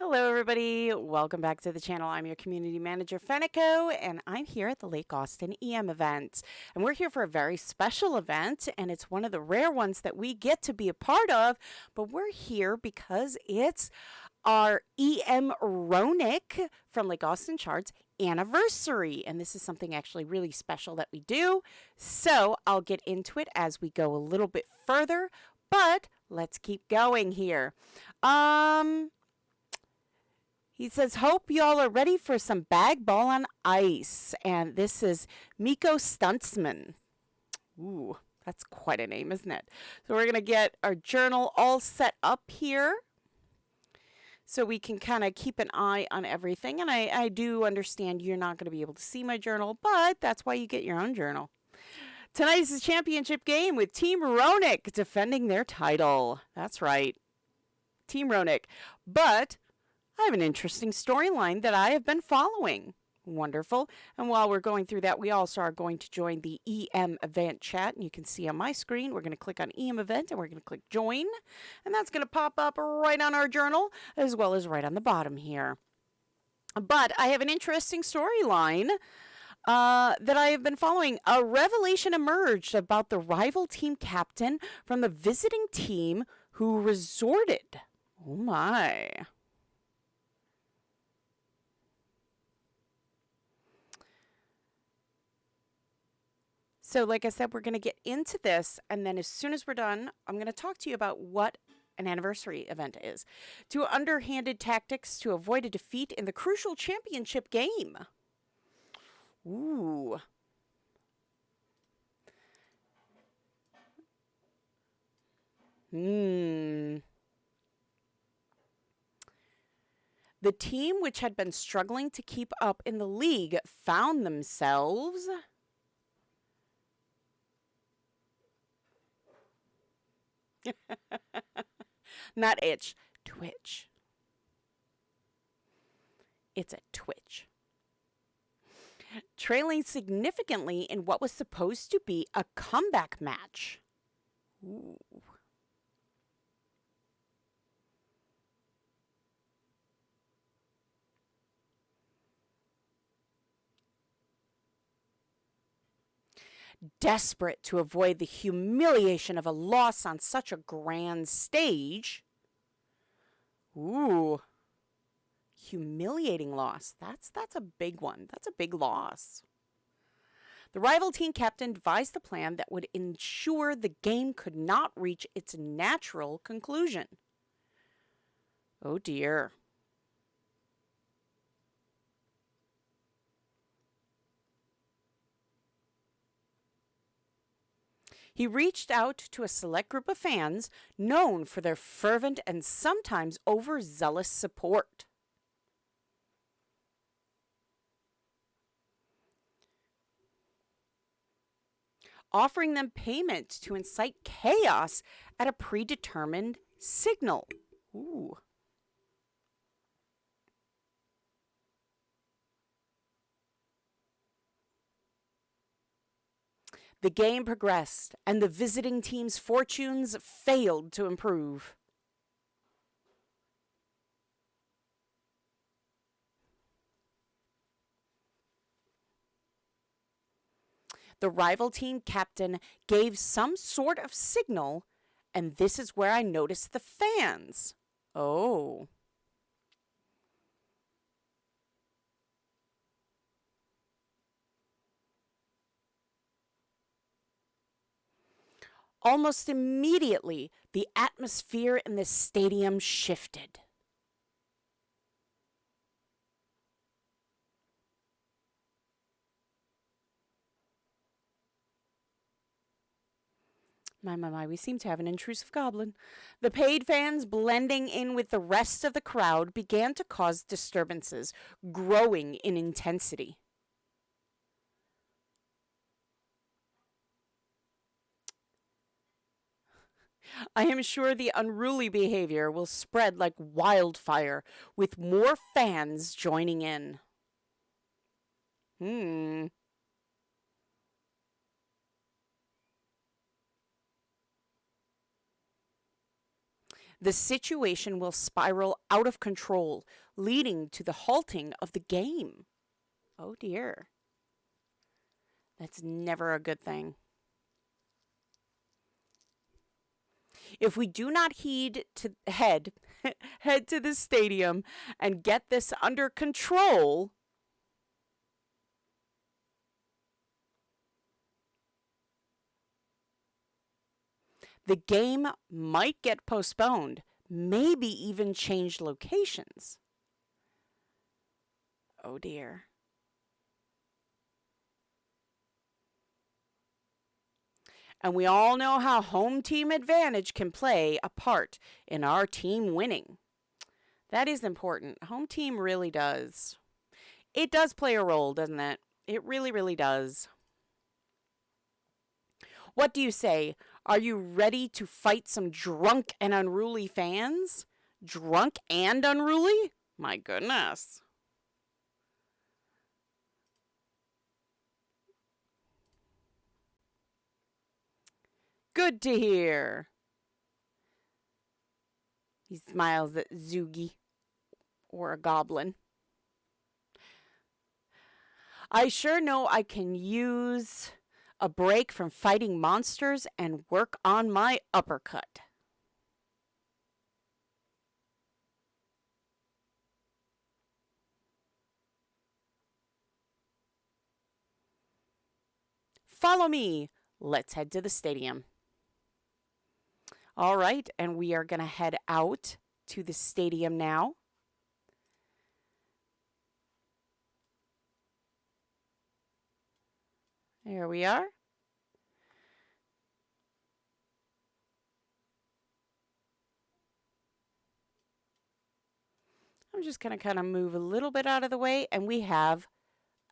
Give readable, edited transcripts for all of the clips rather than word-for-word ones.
Hello, everybody. Welcome back to the channel. I'm your community manager, Fenneko, and I'm here at the Lake Austin EM event. And we're here for a very special event, and it's one of the rare ones that we get to be a part of. But we're here because it's our EM Ronic from Lake Austin Charts anniversary. And this is something actually really special that we do. So I'll get into it as we go a little bit further, but let's keep going here. He says, hope y'all are ready for some bag ball on ice. And this is Miko Stuntsman. Ooh, that's quite a name, isn't it? So we're going to get our journal all set up here so we can kind of keep an eye on everything. And I do understand you're not going to be able to see my journal, but that's why you get your own journal. Tonight is the championship game with Team Ronic defending their title. That's right, Team Ronic. But I have an interesting storyline that I have been following. Wonderful. And while we're going through that, we also are going to join the EM event chat. And you can see on my screen, we're going to click on EM event and we're going to click join. And that's going to pop up right on our journal as well as right on the bottom here. But I have an interesting storyline that I have been following. A revelation emerged about the rival team captain from the visiting team who resorted. Oh my. So like I said, we're going to get into this, and then as soon as we're done, I'm going to talk to you about what an anniversary event is. Two underhanded tactics to avoid a defeat in the crucial championship game. Ooh. The team, which had been struggling to keep up in the league, found themselves not itch, twitch. It's a twitch. Trailing significantly in what was supposed to be a comeback match. Ooh. Desperate to avoid the humiliation of a loss on such a grand stage. Ooh. Humiliating loss. That's a big one. That's a big loss. The rival team captain devised a plan that would ensure the game could not reach its natural conclusion. Oh dear. He reached out to a select group of fans known for their fervent and sometimes overzealous support. Offering them payment to incite chaos at a predetermined signal. Ooh. The game progressed, and the visiting team's fortunes failed to improve. The rival team captain gave some sort of signal, and this is where I noticed the fans. Oh. Almost immediately, the atmosphere in the stadium shifted. My, we seem to have an intrusive goblin. The paid fans, blending in with the rest of the crowd, began to cause disturbances, growing in intensity. I am sure the unruly behavior will spread like wildfire, with more fans joining in. Hmm. The situation will spiral out of control, leading to the halting of the game. Oh dear. That's never a good thing. If we do not head to the stadium and get this under control, the game might get postponed, maybe even change locations. Oh dear. And we all know how home team advantage can play a part in our team winning. That is important. Home team really does. It does play a role, doesn't it? It really, really does. What do you say? Are you ready to fight some drunk and unruly fans? Drunk and unruly? My goodness. Good to hear. He smiles at Zoogie, or a goblin. I sure know I can use a break from fighting monsters and work on my uppercut. Follow me. Let's head to the stadium. All right, and we are going to head out to the stadium now. There we are. I'm just going to kind of move a little bit out of the way, and we have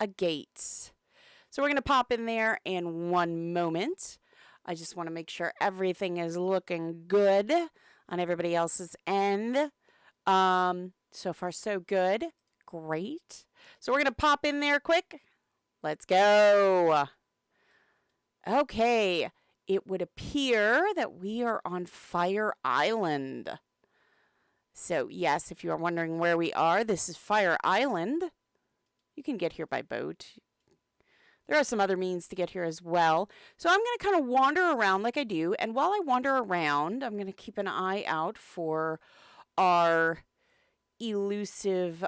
a gate. So we're going to pop in there in one moment. I just want to make sure everything is looking good on everybody else's end. So far, so good. Great. So we're going to pop in there quick. Let's go. Okay. It would appear that we are on Fire Island. So, yes, if you are wondering where we are, this is Fire Island. You can get here by boat. There are some other means to get here as well. So I'm going to kind of wander around like I do. And while I wander around, I'm going to keep an eye out for our elusive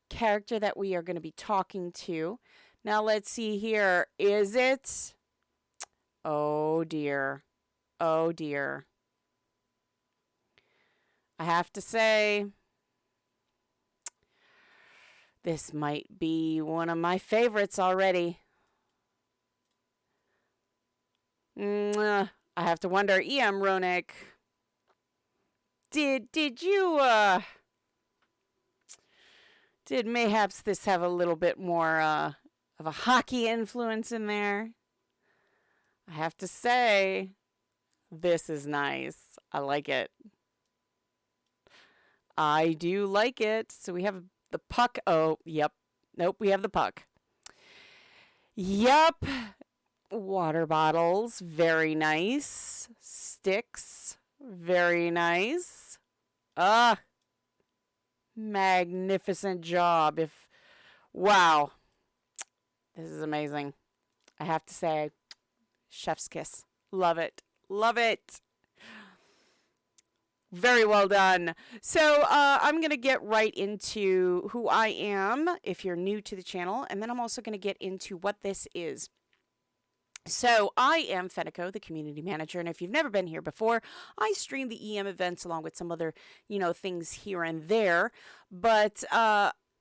character that we are going to be talking to. Now let's see here. Is it? Oh dear. Oh dear. I have to say, this might be one of my favorites already. I have to wonder, E.M. Ronick, did mayhaps this have a little bit more of a hockey influence in there? I have to say, this is nice. I like it. I do like it. So we have the puck. Oh, yep. Nope, we have the puck. Yep. Water bottles. Very nice. Sticks. Very nice. Magnificent job. Wow. This is amazing. I have to say, chef's kiss. Love it. Love it. Very well done. So I'm going to get right into who I am if you're new to the channel, and then I'm also going to get into what this is. So I am Fenneko, the community manager, and if you've never been here before, I stream the EM events along with some other, things here and there. But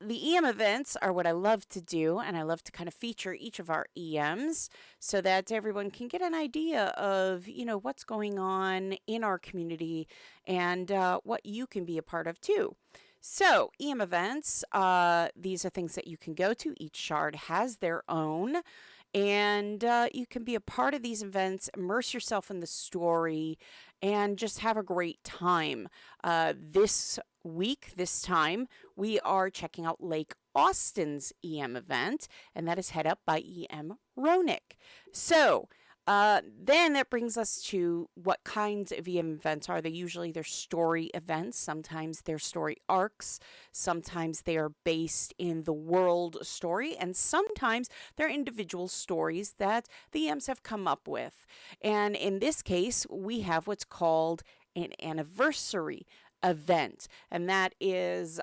the EM events are what I love to do, and I love to kind of feature each of our EMs so that everyone can get an idea of, what's going on in our community and what you can be a part of too. So EM events, these are things that you can go to. Each shard has their own. And you can be a part of these events, immerse yourself in the story, and just have a great time. This week, this time, we are checking out Lake Austin's EM event, and that is head up by EM Ronick. So, Then that brings us to what kinds of EM events are they? Usually they're story events. Sometimes they're story arcs. Sometimes they are based in the world story. And sometimes they're individual stories that the EMs have come up with. And in this case, we have what's called an anniversary event. And that is,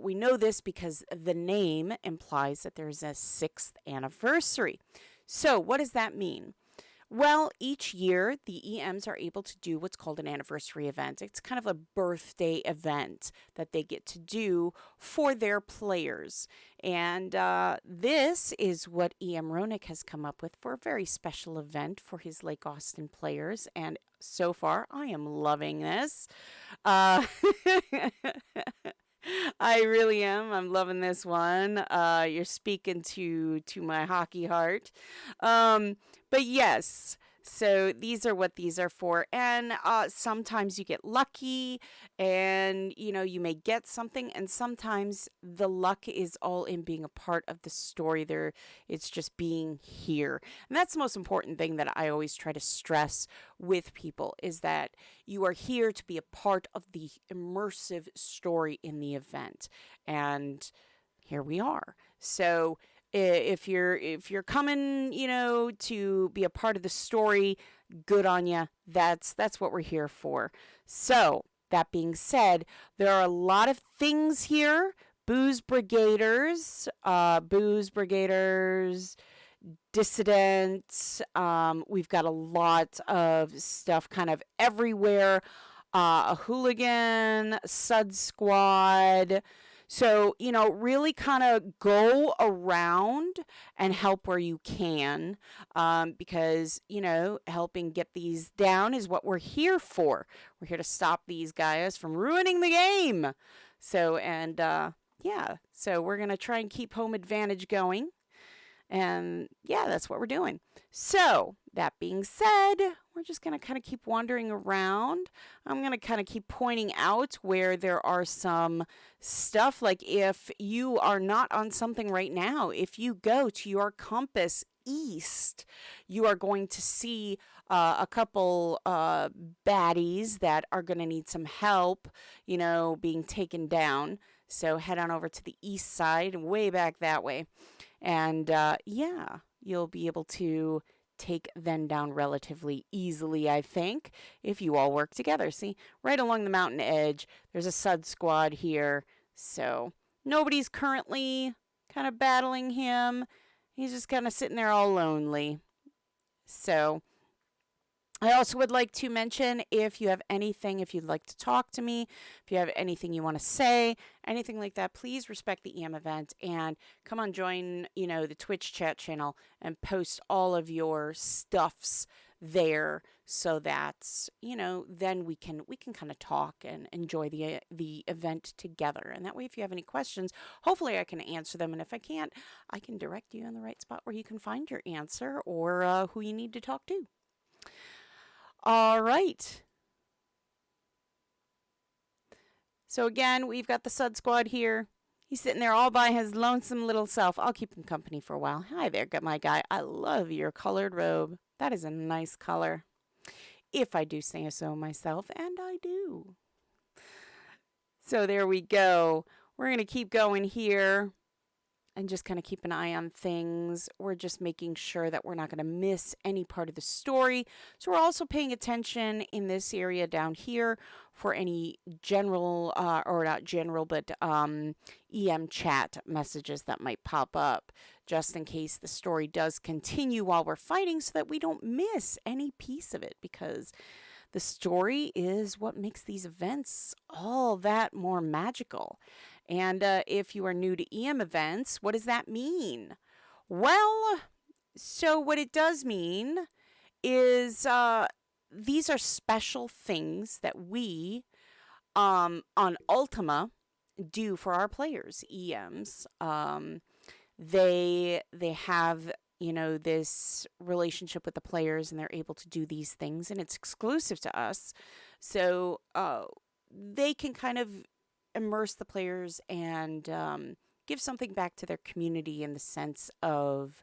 we know this because the name implies that there's a sixth anniversary. So, what does that mean? Well, each year the EMs are able to do what's called an anniversary event. It's kind of a birthday event that they get to do for their players. And this is what EM Ronick has come up with for a very special event for his Lake Austin players. And so far, I am loving this. Uh, I really am. I'm loving this one. You're speaking to my hockey heart. But yes, so these are what these are for. And sometimes you get lucky and, you may get something. And sometimes the luck is all in being a part of the story there. It's just being here. And that's the most important thing that I always try to stress with people is that you are here to be a part of the immersive story in the event. And here we are. So if you're coming, to be a part of the story, good on you. That's what we're here for. So, that being said, there are a lot of things here. Booze brigaders, dissidents. We've got a lot of stuff kind of everywhere. A hooligan, Sud Squad. So, really kind of go around and help where you can because, helping get these down is what we're here for. We're here to stop these guys from ruining the game. So, and yeah, so we're going to try and keep home advantage going. And yeah, that's what we're doing. So, that being said, we're just going to kind of keep wandering around. I'm going to kind of keep pointing out where there are some stuff. Like if you are not on something right now, if you go to your compass east, you are going to see a couple baddies that are going to need some help, being taken down. So head on over to the east side, way back that way. And yeah, you'll be able to take them down relatively easily, I think, if you all work together. See, right along the mountain edge, there's a Sud Squad here. So nobody's currently kind of battling him. He's just kind of sitting there all lonely. So I also would like to mention if you have anything, if you'd like to talk to me, if you have anything you want to say, anything like that, please respect the EM event and come on, join, the Twitch chat channel and post all of your stuffs there so that, then we can kind of talk and enjoy the event together. And that way, if you have any questions, hopefully I can answer them. And if I can't, I can direct you in the right spot where you can find your answer or who you need to talk to. All right. So again, we've got the Sud Squad here. He's sitting there all by his lonesome little self. I'll keep him company for a while. Hi there, my guy. I love your colored robe. That is a nice color. If I do say so myself, and I do. So there we go. We're going to keep going here and just kind of keep an eye on things. We're just making sure that we're not going to miss any part of the story. So we're also paying attention in this area down here for any general, or not general, but EM chat messages that might pop up, just in case the story does continue while we're fighting so that we don't miss any piece of it, because the story is what makes these events all that more magical. And if you are new to EM events, what does that mean? Well, so what it does mean is these are special things that we on Ultima do for our players, EMs. They have this relationship with the players, and they're able to do these things, and it's exclusive to us. So they can kind of immerse the players and give something back to their community in the sense of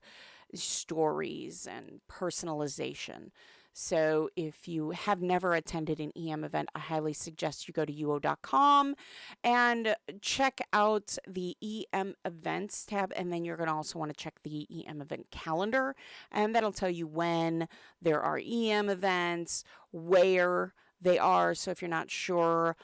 stories and personalization. So if you have never attended an EM event, I highly suggest you go to uo.com and check out the EM events tab. And then you're going to also want to check the EM event calendar. And that'll tell you when there are EM events, where they are. So if you're not sure,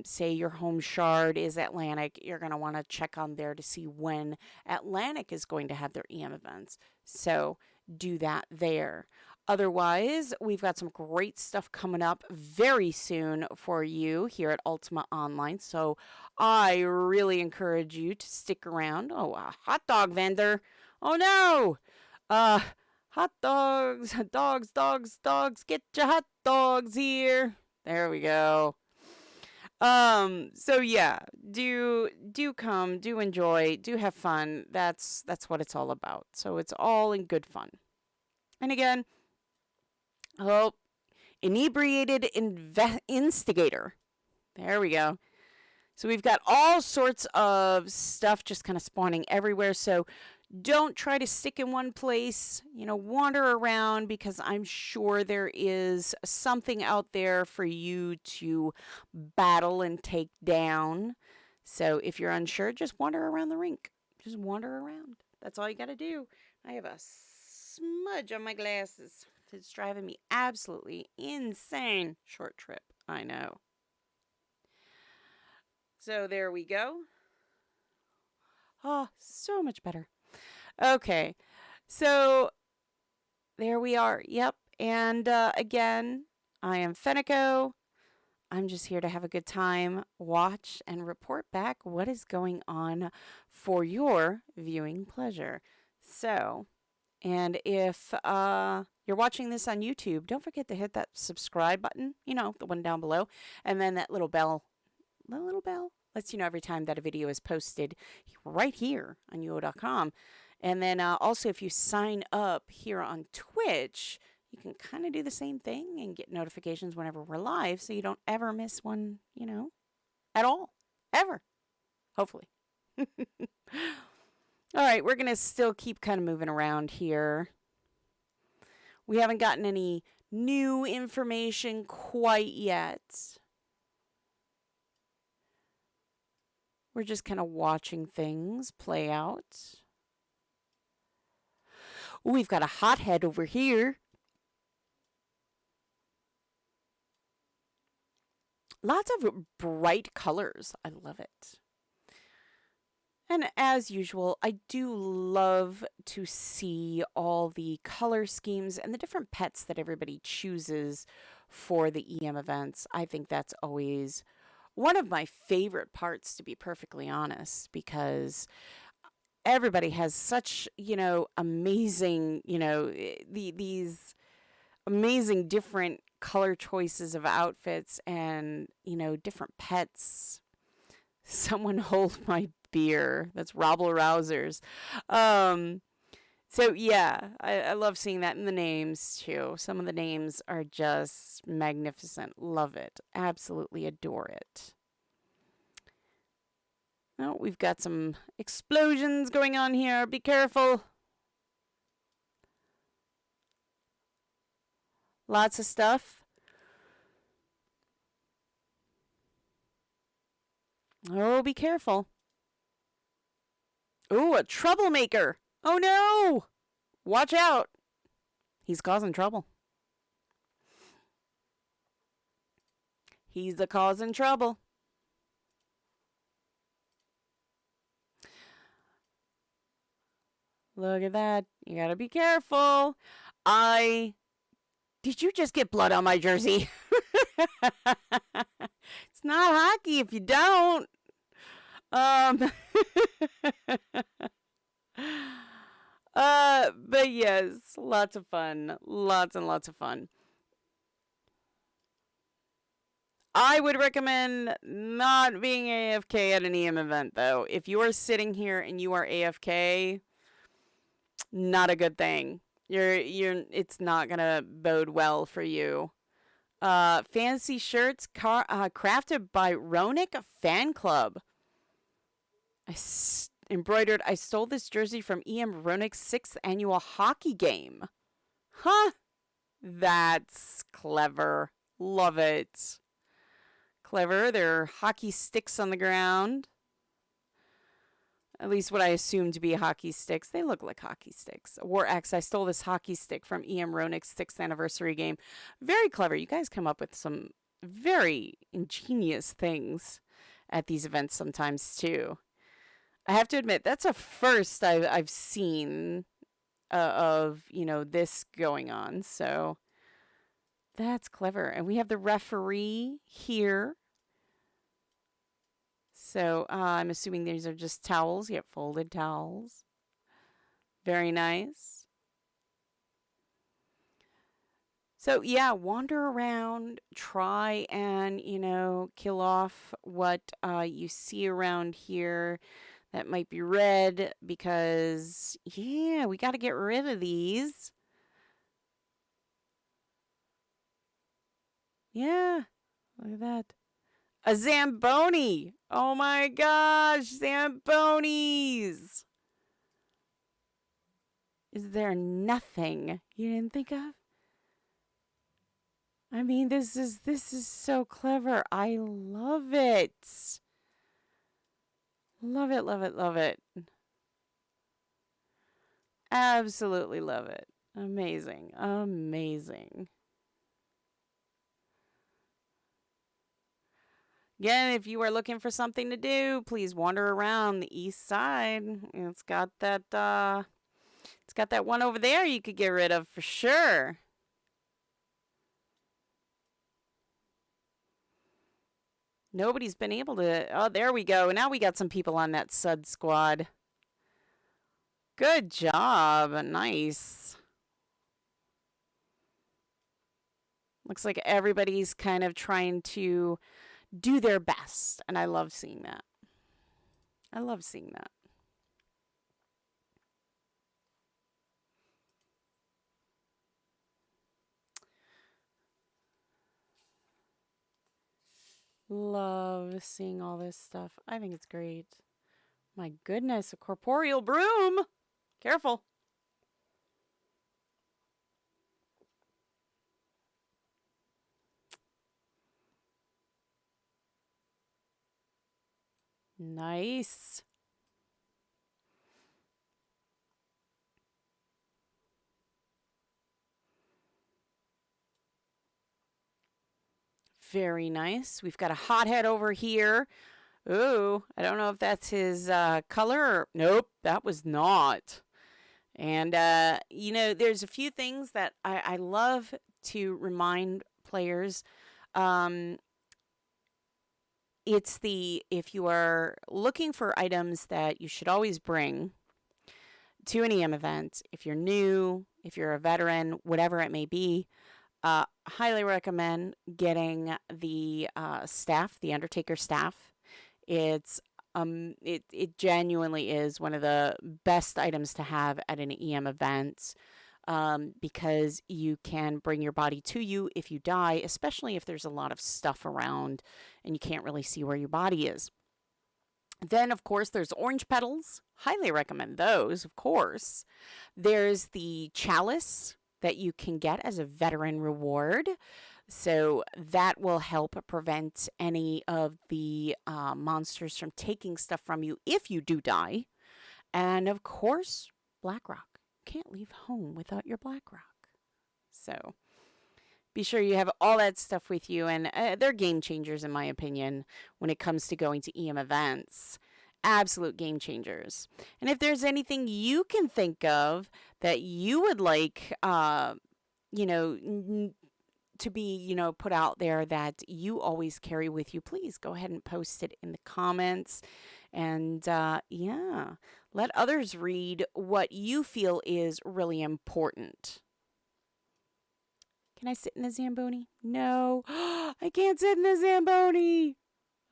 say your home shard is Atlantic, you're going to want to check on there to see when Atlantic is going to have their EM events. So do that there. Otherwise, we've got some great stuff coming up very soon for you here at Ultima Online. So I really encourage you to stick around. Oh, a hot dog vendor. Oh no. Hot dogs, dogs, get your hot dogs here. There we go. So yeah, do come, do enjoy, do have fun. That's what it's all about. So it's all in good fun. And again, oh, inebriated instigator. There we go. So we've got all sorts of stuff just kind of spawning everywhere. So don't try to stick in one place, wander around, because I'm sure there is something out there for you to battle and take down. So if you're unsure, just wander around the rink. Just wander around. That's all you got to do. I have a smudge on my glasses. It's driving me absolutely insane. Short trip, I know. So there we go. Oh, so much better. Okay, so there we are. Yep. And again, I am Fenneko. I'm just here to have a good time, watch, and report back what is going on for your viewing pleasure. So, and if you're watching this on YouTube, don't forget to hit that subscribe button, the one down below, and then that little bell. The little bell lets you know every time that a video is posted right here on uo.com. And then also, if you sign up here on Twitch, you can kind of do the same thing and get notifications whenever we're live, so you don't ever miss one, at all. Ever. Hopefully. All right, we're going to still keep kind of moving around here. We haven't gotten any new information quite yet. We're just kind of watching things play out. We've got a hothead over here. Lots of bright colors. I love it. And as usual, I do love to see all the color schemes and the different pets that everybody chooses for the EM events. I think that's always one of my favorite parts, to be perfectly honest, because everybody has such, amazing, these amazing different color choices of outfits and, different pets. Someone hold my beer. That's Robble Rousers. So yeah, I love seeing that in the names too. Some of the names are just magnificent. Love it. Absolutely adore it. Oh, we've got some explosions going on here. Be careful. Lots of stuff. Oh, be careful. Oh, a troublemaker. Oh no! Watch out. He's causing trouble. He's the causing trouble. Look at that. You gotta be careful. Did you just get blood on my jersey? It's not hockey if you don't. But yes, lots of fun. Lots and lots of fun. I would recommend not being AFK at an EM event, though. If you are sitting here and you are AFK, not a good thing. It's not gonna bode well for you. Fancy shirts crafted by Ronick Fan Club. I embroidered, I stole this jersey from E.M. Roenick's 6th annual hockey game. Huh? That's clever. Love it. Clever. There are hockey sticks on the ground. At least what I assume to be hockey sticks. They look like hockey sticks. War X, I stole this hockey stick from E.M. Roenick's 6th anniversary game. Very clever. You guys come up with some very ingenious things at these events sometimes, too. I have to admit, that's a first I've seen of, this going on. So that's clever. And we have the referee here. So I'm assuming these are just towels. Yep, folded towels. Very nice. So yeah, wander around, try and, kill off what you see around here that might be red because, yeah, we got to get rid of these. Yeah, look at that. A Zamboni. Oh my gosh, Zambonis. Is there nothing you didn't think of? I mean, this is so clever. I love it. Love it, love it, love it. Absolutely love it. Amazing. Amazing. Again, if you are looking for something to do, please wander around the east side. It's got that one over there you could get rid of for sure. Nobody's been able to. Oh, there we go. Now we got some people on that Sud squad. Good job. Nice. Looks like everybody's kind of trying to do their best, and I love seeing that. I love seeing that. Love seeing all this stuff. I think it's great. My goodness, a corporeal broom. Careful. Nice. Very nice. We've got a hothead over here. Ooh, I don't know if that's his color. Or, nope, that was not. And, there's a few things that I love to remind players. If you are looking for items that you should always bring to an EM event, if you're new, if you're a veteran, whatever it may be, highly recommend getting the staff, the Undertaker staff. It genuinely is one of the best items to have at an EM event because you can bring your body to you if you die, especially if there's a lot of stuff around and you can't really see where your body is. Then, of course, there's orange petals. Highly recommend those, of course. There's the chalice that you can get as a veteran reward. So that will help prevent any of the monsters from taking stuff from you if you do die. And of course, Black Rock. Can't leave home without your Black Rock. So be sure you have all that stuff with you. And they're game changers, in my opinion, when it comes to going to EM events. Absolute game changers. And if there's anything you can think of that you would like, to be, put out there that you always carry with you, please go ahead and post it in the comments. And let others read what you feel is really important. Can I sit in the Zamboni? No, I can't sit in the Zamboni.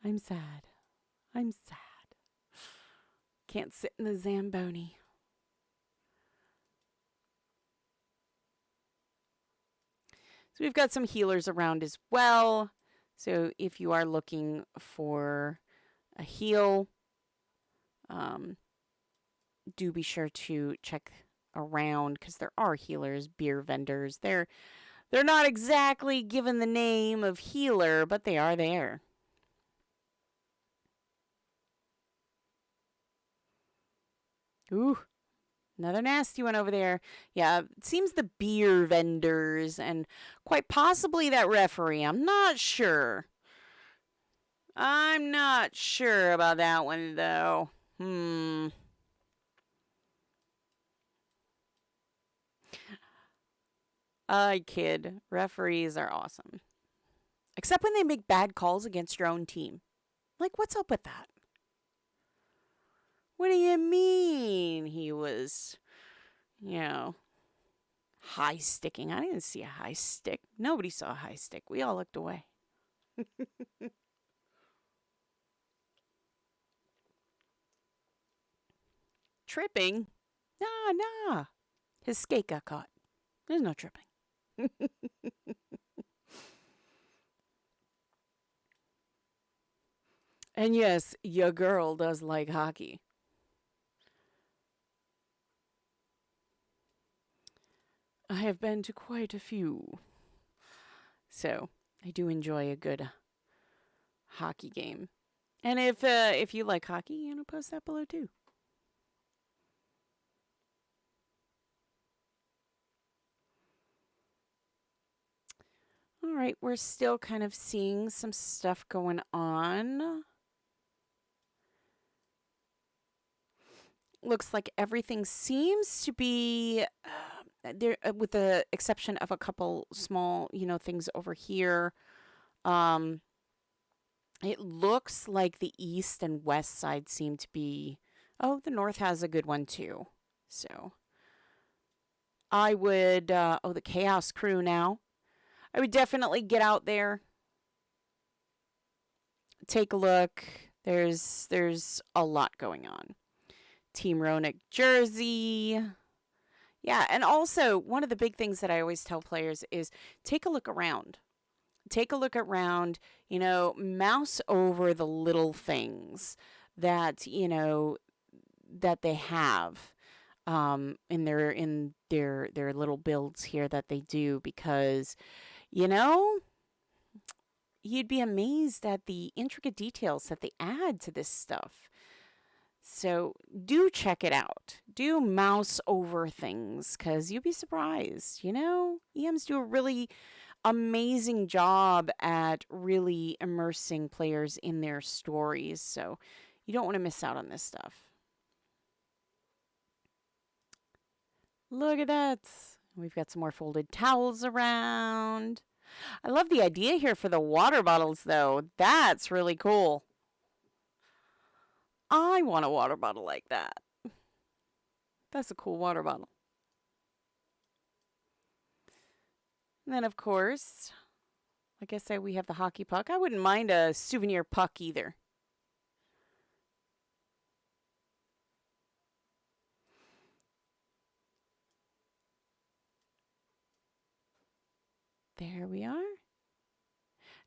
I'm sad. I'm sad. Can't sit in the Zamboni. So we've got some healers around as well. So if you are looking for a heal, do be sure to check around because there are healers, beer vendors. They're not exactly given the name of healer, but they are there. Ooh, another nasty one over there. Yeah, it seems the beer vendors and quite possibly that referee. I'm not sure. I'm not sure about that one though. I kid. Referees are awesome. Except when they make bad calls against your own team. Like, what's up with that? What do you mean he was, you know, high sticking? I didn't see a high stick. Nobody saw a high stick. We all looked away. Tripping? Nah, nah. His skate got caught. There's no tripping. And yes, your girl does like hockey. I have been to quite a few. So I do enjoy a good hockey game. And if you like hockey, post that below too. All right, we're still kind of seeing some stuff going on. Looks like everything seems to be there, with the exception of a couple small, things over here. Um, it looks like the east and west side seem to be. Oh, the north has a good one too. So I would. Oh, the Chaos Crew now. I would definitely get out there, take a look. There's a lot going on. Team Ronick jersey. Yeah, and also one of the big things that I always tell players is take a look around. Take a look around, mouse over the little things that, that they have in their little builds here that they do because, you know, you'd be amazed at the intricate details that they add to this stuff. So do check it out. Do mouse over things because you'll be surprised. EMs do a really amazing job at really immersing players in their stories. So you don't want to miss out on this stuff. Look at that. We've got some more folded towels around. I love the idea here for the water bottles, though. That's really cool. I want a water bottle like that. That's a cool water bottle. And then, of course, like I said, we have the hockey puck. I wouldn't mind a souvenir puck either. There we are.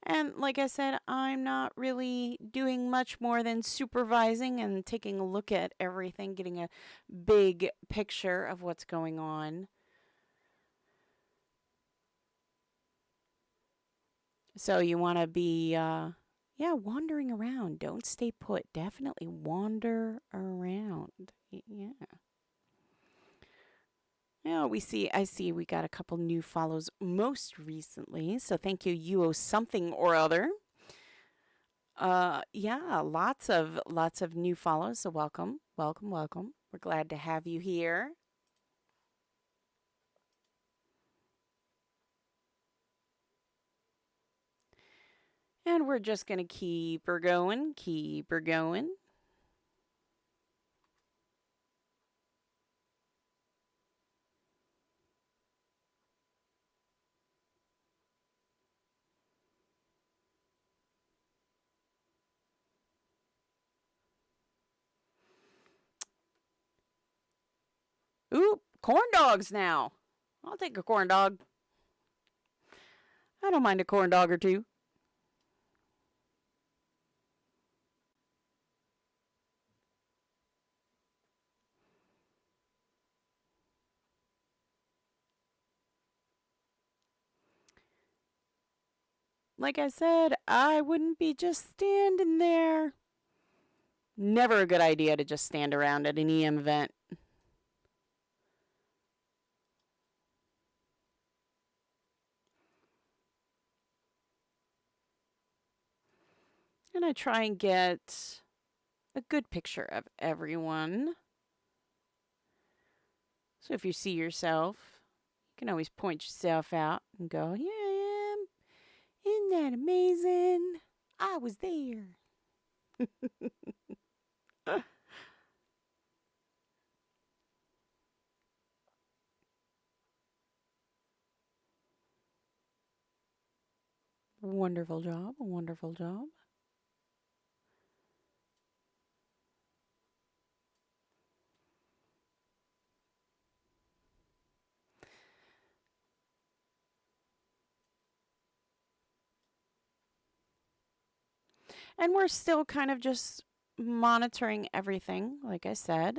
And like I said, I'm not really doing much more than supervising and taking a look at everything, getting a big picture of what's going on. So you want to be, wandering around. Don't stay put. Definitely wander around. Yeah. Yeah, I see we got a couple new follows most recently. So thank you, you owe something or other. Yeah, lots of new follows. So welcome, welcome, welcome. We're glad to have you here. And we're just gonna keep her going, keep her going. Ooh, corn dogs now. I'll take a corn dog. I don't mind a corn dog or two. like I said, I wouldn't be just standing there. Never a good idea to just stand around at an EM event. And I try and get a good picture of everyone. So if you see yourself, you can always point yourself out and go, yeah, I am. Isn't that amazing? I was there. Wonderful job. Wonderful job. And we're still kind of just monitoring everything, like I said.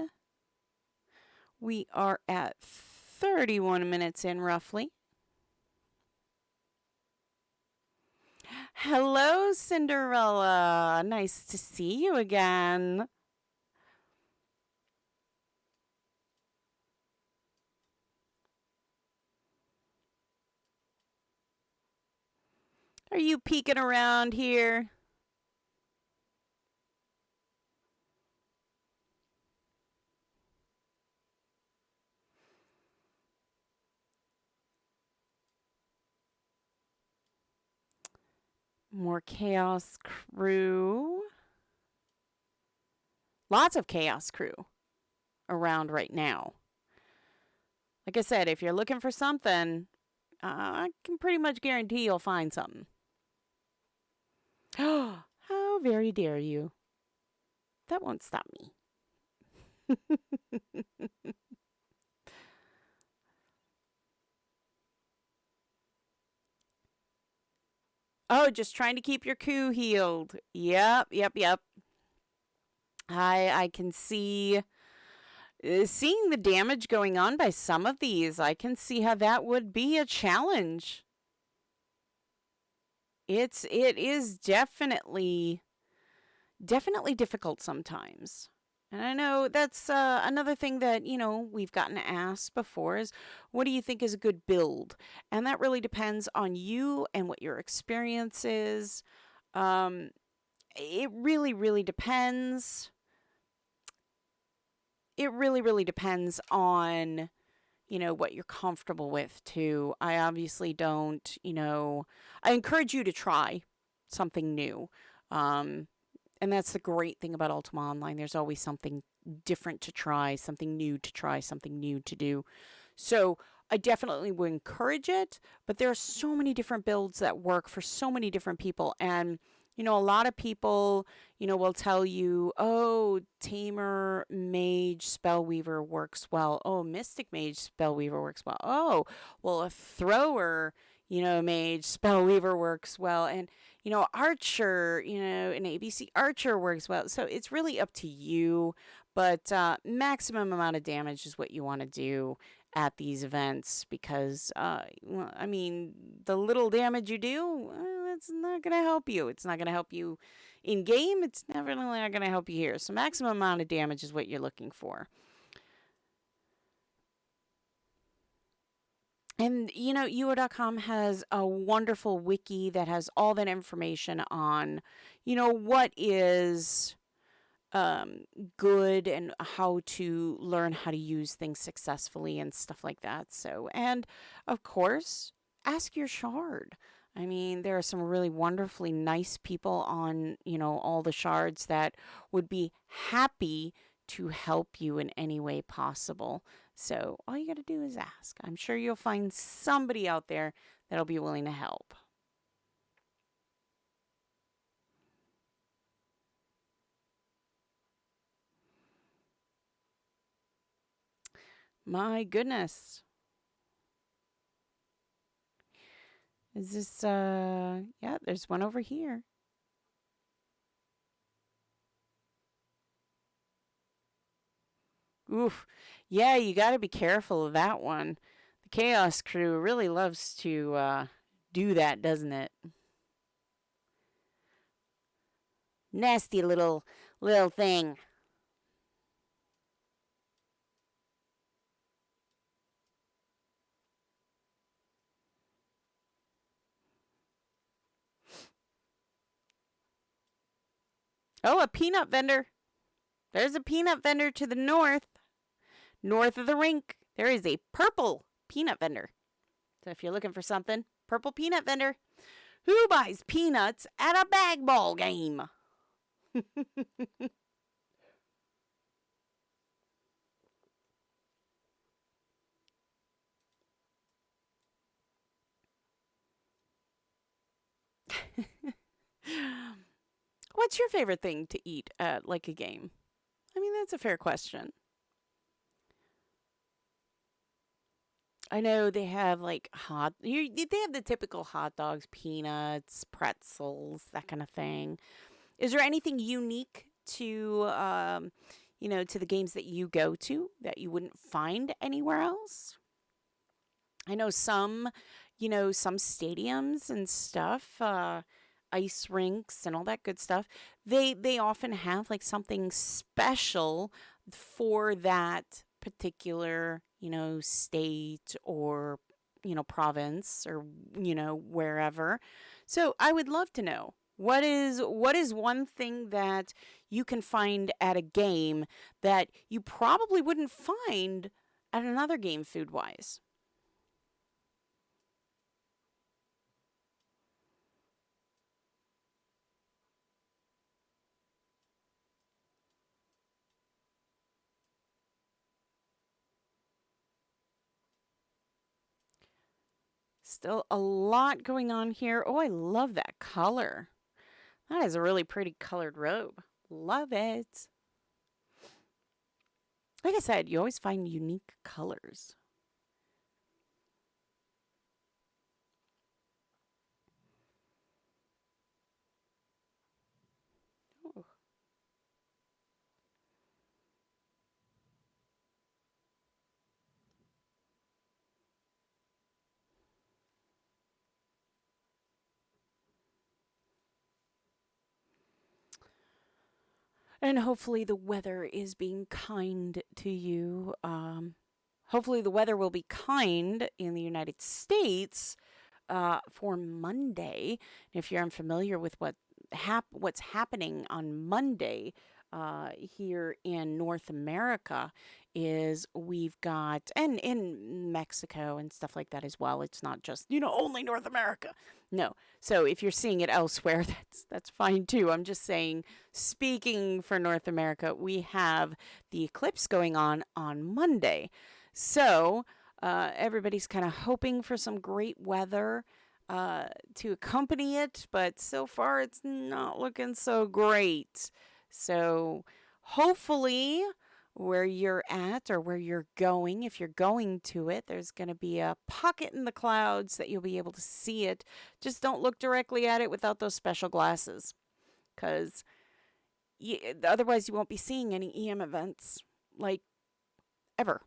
We are at 31 minutes in roughly. Hello, Cinderella. Nice to see you again. Are you peeking around here? More Chaos Crew. Lots of Chaos Crew around right now. Like I said, if you're looking for something, I can pretty much guarantee you'll find something. How very dare you? That won't stop me. Oh, just trying to keep your coup healed. Yep, yep, yep. I can see seeing the damage going on by some of these. I can see how that would be a challenge. It is definitely difficult sometimes. And I know that's another thing that, we've gotten asked before is what do you think is a good build? And that really depends on you and what your experience is. Um, it really depends. It really depends on, what you're comfortable with too. I obviously don't, I encourage you to try something new. Um, and that's the great thing about Ultima Online. There's always something different to try, something new to try, something new to do. So I definitely would encourage it, but there are so many different builds that work for so many different people. And, a lot of people, will tell you, oh, Tamer Mage Spellweaver works well. Oh, Mystic Mage Spellweaver works well. Oh, well, a Thrower, Mage Spellweaver works well. And, Archer, an ABC Archer works well. So it's really up to you. But maximum amount of damage is what you want to do at these events because, well, I mean, the little damage you do, it's not going to help you. It's not going to help you in game. It's never really not going to help you here. So maximum amount of damage is what you're looking for. And, UO.com has a wonderful wiki that has all that information on, what is good and how to learn how to use things successfully and stuff like that. So, and of course, ask your shard. I mean, there are some really wonderfully nice people on, all the shards that would be happy to help you in any way possible. So, all you got to do is ask. I'm sure you'll find somebody out there that'll be willing to help. My goodness. Is this, yeah, there's one over here. Oof. Yeah, you got to be careful of that one. The Chaos Crew really loves to do that, doesn't it? Nasty little thing. Oh, a peanut vendor. There's a peanut vendor to the north. North of the rink, there is a purple peanut vendor. So if you're looking for something, purple peanut vendor. Who buys peanuts at a bag ball game? What's your favorite thing to eat at like a game? I mean, that's a fair question. I know they have like they have the typical hot dogs, peanuts, pretzels, that kind of thing. Is there anything unique to to the games that you go to that you wouldn't find anywhere else? I know some stadiums and stuff, ice rinks and all that good stuff. They often have like something special for that particular, state or province or wherever. So I would love to know what is one thing that you can find at a game that you probably wouldn't find at another game food wise. Still a lot going on here. Oh, I love that color. That is a really pretty colored robe. Love it. Like I said, you always find unique colors. Oh. And hopefully the weather is being kind to you. Hopefully the weather will be kind in the United States for Monday. If you're unfamiliar with what's happening on Monday here in North America, is we've got and in Mexico and stuff like that as well. It's not just only North America. No. So if you're seeing it elsewhere, that's fine too. I'm just saying, speaking for North America, we have the eclipse going on Monday. So everybody's kind of hoping for some great weather to accompany it, but so far it's not looking so great. So hopefully, where you're at or where you're going, if you're going to it, there's going to be a pocket in the clouds that you'll be able to see it. Just don't look directly at it without those special glasses, because otherwise you won't be seeing any EM events like ever.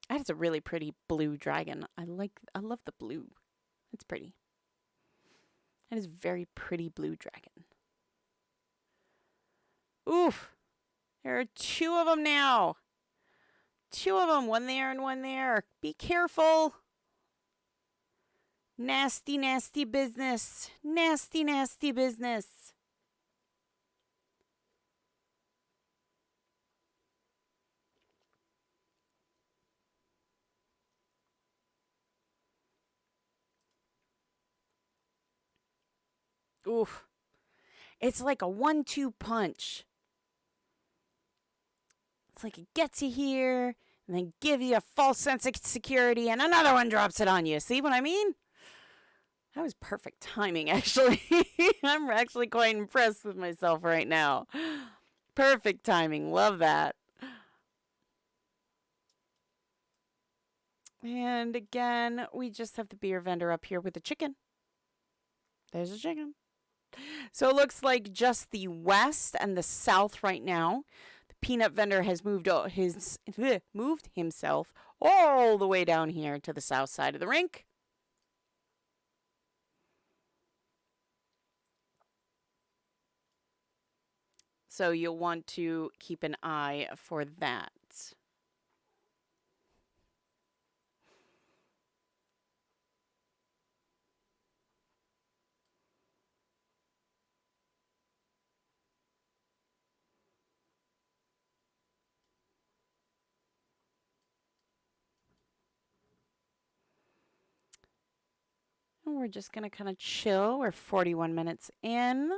That is a really pretty blue dragon. I love the blue. It's pretty. That is a very pretty blue dragon. Oof. There are two of them now. Two of them. One there and one there. Be careful. Nasty, nasty business. Nasty, nasty business. Oof. It's like a 1-2 punch. It's like it gets you here and then gives you a false sense of security and another one drops it on you. See what I mean? That was perfect timing, actually. I'm actually quite impressed with myself right now. Perfect timing. Love that. And again, we just have the beer vendor up here with the chicken. There's a chicken. So it looks like just the west and the south right now. The peanut vendor has moved himself all the way down here to the south side of the rink. So you'll want to keep an eye for that. And we're just going to kind of chill. We're 41 minutes in.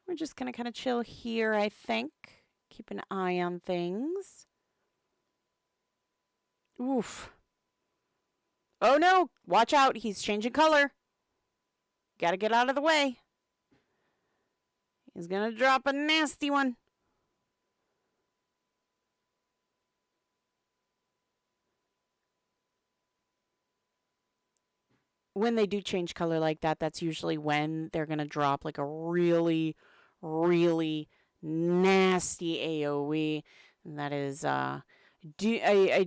We're just going to kind of chill here, I think. Keep an eye on things. Oof. Oh no, watch out. He's changing color. Gotta get out of the way. He's gonna drop a nasty one. When they do change color like that, that's usually when they're gonna drop like a really, really nasty AoE. And that is, I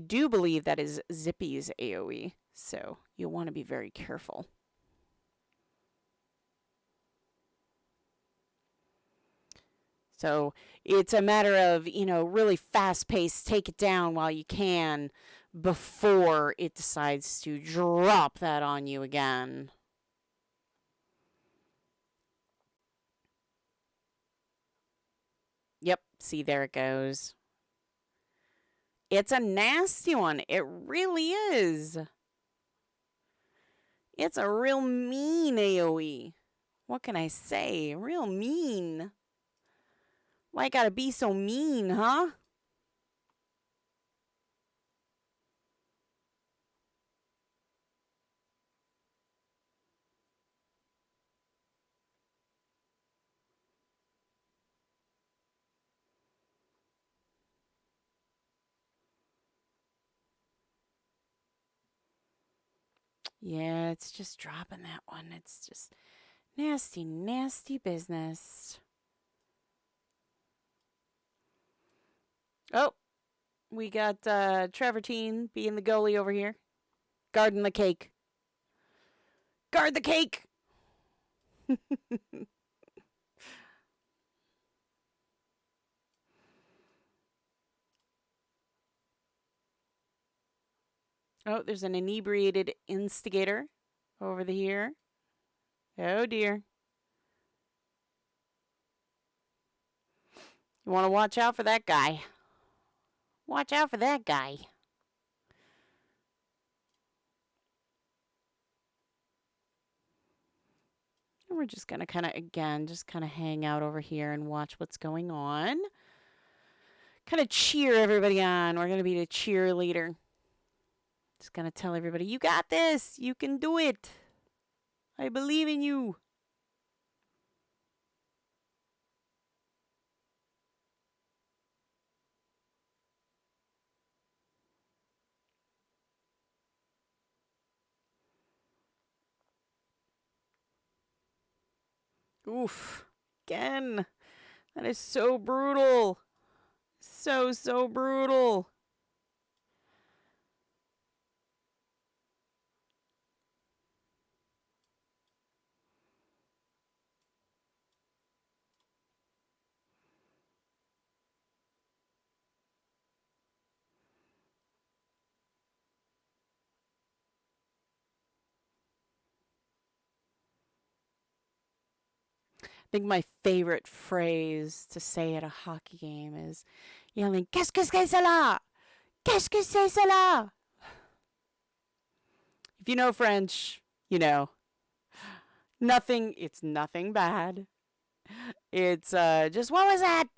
do believe that is Zippy's AoE. So you'll want to be very careful. So it's a matter of, really fast paced, take it down while you can before it decides to drop that on you again. Yep, see, there it goes. It's a nasty one. It really is. It's a real mean AoE. What can I say? Real mean. Why gotta be so mean, huh? Yeah, it's just dropping that one. It's just nasty, nasty business. Oh, we got Trevortine being the goalie over here. Guarding the cake. Guard the cake! Oh, there's an inebriated instigator over here. Oh dear. You want to watch out for that guy. Watch out for that guy. And we're just going to just kind of hang out over here and watch what's going on. Kind of cheer everybody on. We're going to be the cheerleader. Just going to tell everybody, you got this. You can do it. I believe in you. Oof. Again. That is so brutal. So brutal. I think my favorite phrase to say at a hockey game is yelling, Qu'est-ce que c'est cela? Qu'est-ce que c'est cela? If you know French, you know. It's nothing bad. It's just, what was that?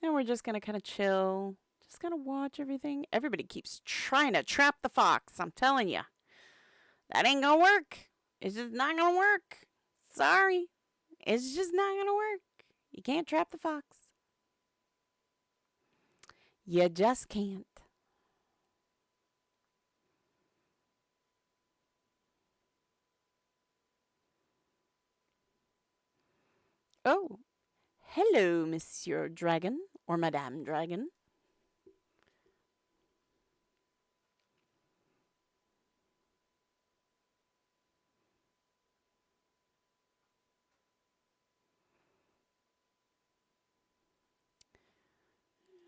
And we're just going to kind of chill. Just going to watch everything. Everybody keeps trying to trap the fox. I'm telling you. That ain't going to work. It's just not going to work. Sorry. It's just not going to work. You can't trap the fox. You just can't. Oh, hello, Monsieur Dragon. or Madame Dragon.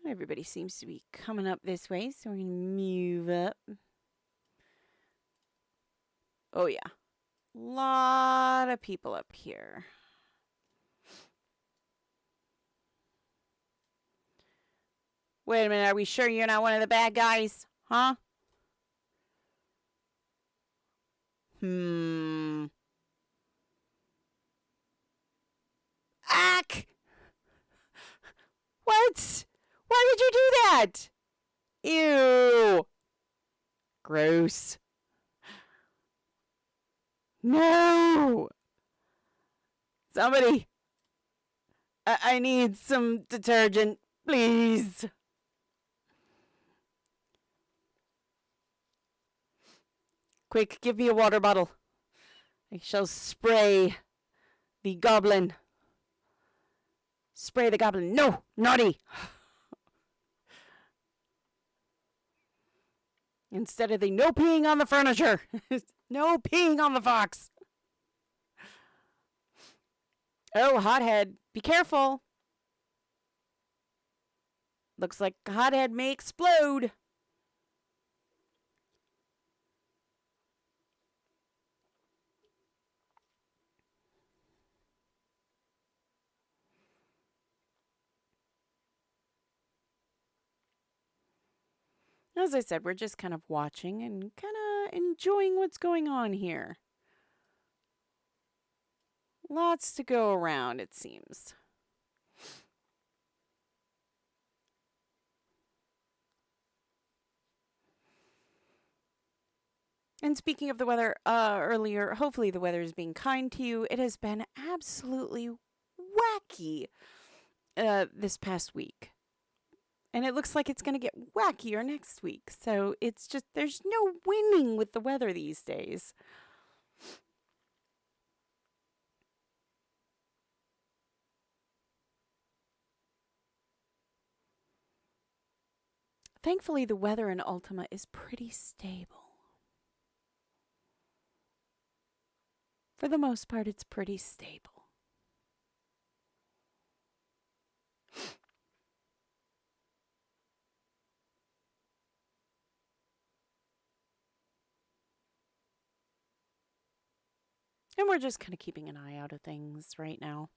Everybody seems to be coming up this way, so we're going to move up. Oh, yeah. Lot of people up here. Wait a minute, are we sure you're not one of the bad guys? Huh? Ack! What? Why would you do that? Ew. Gross. No! Somebody. I need some detergent, please. Quick, give me a water bottle. I shall spray the goblin. Spray the goblin. No! Naughty! Instead of the no peeing on the furniture. No peeing on the fox. Oh, hothead. Be careful. Looks like hothead may explode. As I said, we're just kind of watching and kind of enjoying what's going on here. Lots to go around, it seems. And speaking of the weather earlier, hopefully the weather is being kind to you. It has been absolutely wacky this past week. And it looks like it's going to get wackier next week. So it's just, there's no winning with the weather these days. Thankfully, the weather in Ultima is pretty stable. For the most part, it's pretty stable. And we're just kind of keeping an eye out of things right now.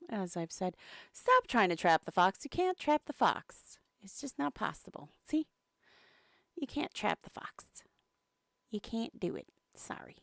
As I've said, stop trying to trap the fox. You can't trap the fox. It's just not possible. See? You can't trap the fox. You can't do it. Sorry.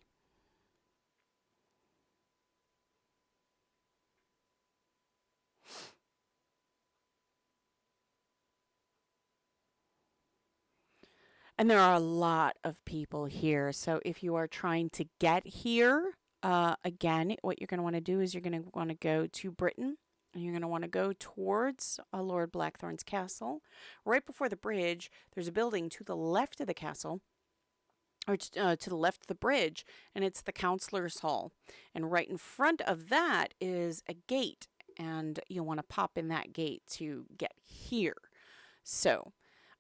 And there are a lot of people here. So if you are trying to get here, again, what you're going to want to do is you're going to want to go to Britain. And you're going to want to go towards Lord Blackthorn's castle. Right before the bridge, there's a building to the left of the castle, or to the left of the bridge, and it's the Counselor's Hall. And right in front of that is a gate, and you'll want to pop in that gate to get here. So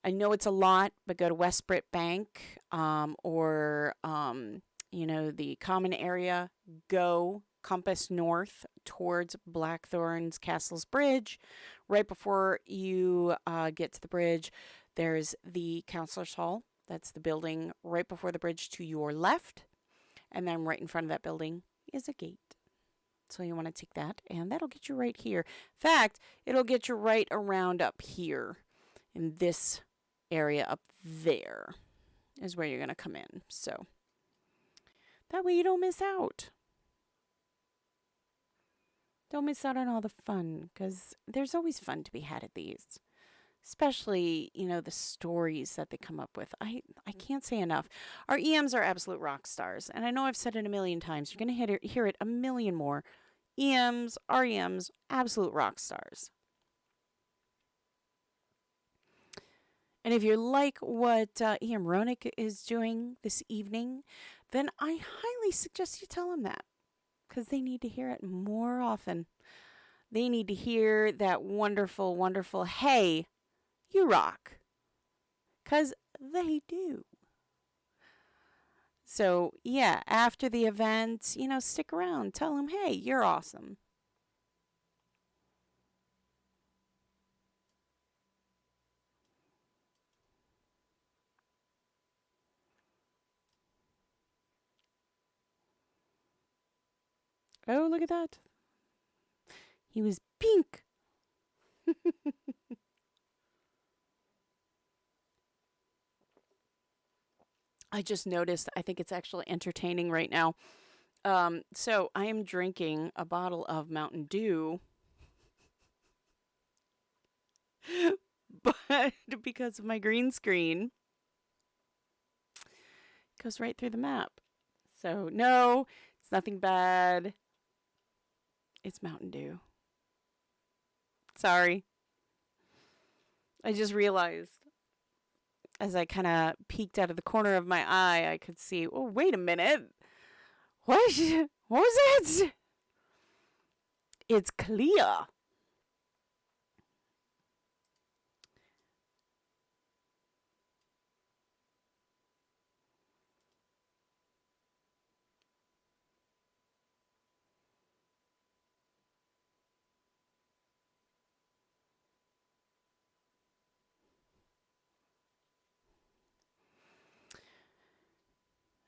I know it's a lot, but go to West Brit Bank or the common area. Go compass north towards Blackthorn's Castle's Bridge. Right before you get to the bridge, there's the Counselor's Hall. That's the building right before the bridge to your left. And then right in front of that building is a gate. So you want to take that, and that'll get you right here. In fact, it'll get you right around up here in this area up there is where you're going to come in. So that way you don't miss out. Don't miss out on all the fun, because there's always fun to be had at these. Especially, the stories that they come up with. I can't say enough. Our EMs are absolute rock stars. And I know I've said it a million times. You're going to hear it a million more. EMs, REMs, absolute rock stars. And if you like what EM Ronick is doing this evening, then I highly suggest you tell him that, because they need to hear it more often. They need to hear that wonderful, wonderful, hey, you rock. Because they do. So, yeah, after the event, stick around. Tell them, hey, you're awesome. Oh, look at that. He was pink. I just noticed, I think it's actually entertaining right now. So I am drinking a bottle of Mountain Dew, but because of my green screen, it goes right through the map. So no, it's nothing bad. It's Mountain Dew. Sorry. I just realized as I kind of peeked out of the corner of my eye, I could see, oh, wait a minute. What was it? It's clear.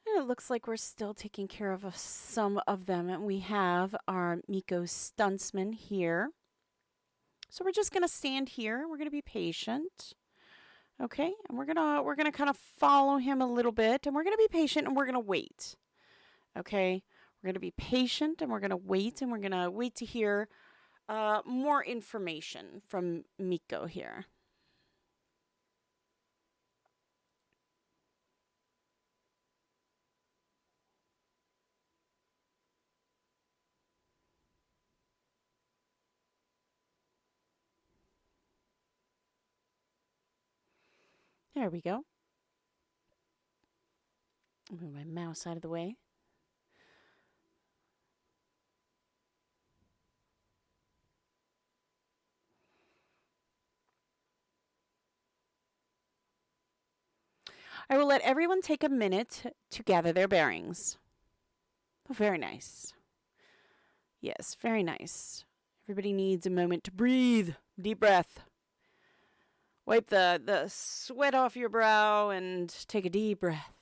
And it looks like we're still taking care of some of them. And we have our Miko Stuntsman here. So we're just gonna stand here. We're gonna be patient. Okay, and we're gonna kind of follow him a little bit, and we're gonna be patient and we're gonna wait. Okay, we're gonna be patient and we're gonna wait to hear more information from Miko here. There we go. Move my mouse out of the way. I will let everyone take a minute to gather their bearings. Oh, very nice. Yes, very nice. Everybody needs a moment to breathe. Deep breath. Wipe the sweat off your brow and take a deep breath.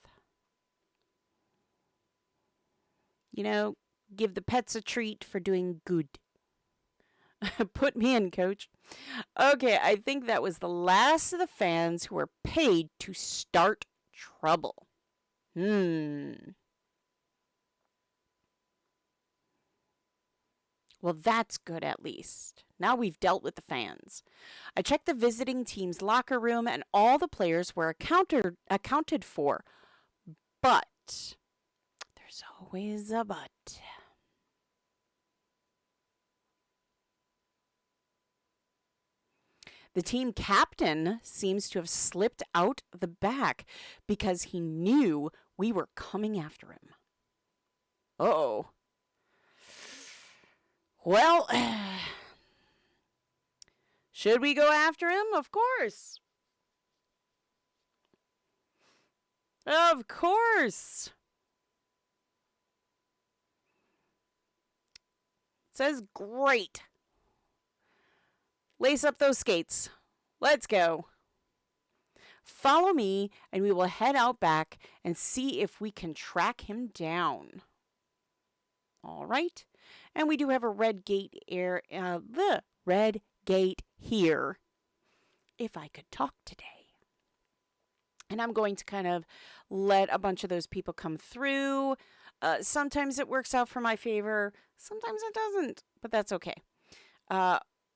Give the pets a treat for doing good. Put me in, coach. Okay, I think that was the last of the fans who were paid to start trouble. Well, that's good at least. Now we've dealt with the fans. I checked the visiting team's locker room and all the players were accounted for. But there's always a but. The team captain seems to have slipped out the back because he knew we were coming after him. Uh-oh. Well, should we go after him? Of course. Of course. It says great. Lace up those skates. Let's go. Follow me, and we will head out back and see if we can track him down. All right. And we do have a red gate the red gate here. If I could talk today. And I'm going to kind of let a bunch of those people come through. Sometimes it works out for my favor. Sometimes it doesn't, but that's okay.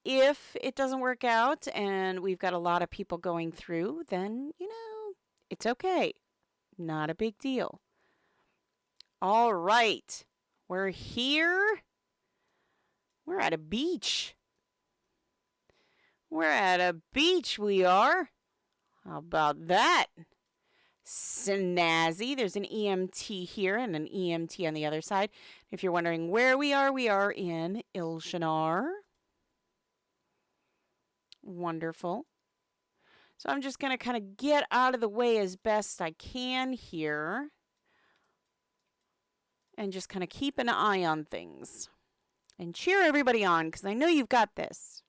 If it doesn't work out and we've got a lot of people going through, then, it's okay. Not a big deal. All right. We're here. We're at a beach. We're at a beach, we are. How about that? Snazzy. There's an EMT here and an EMT on the other side. If you're wondering where we are in Ilshanar. Wonderful. So I'm just going to kind of get out of the way as best I can here. And just kind of keep an eye on things. And cheer everybody on, because I know you've got this.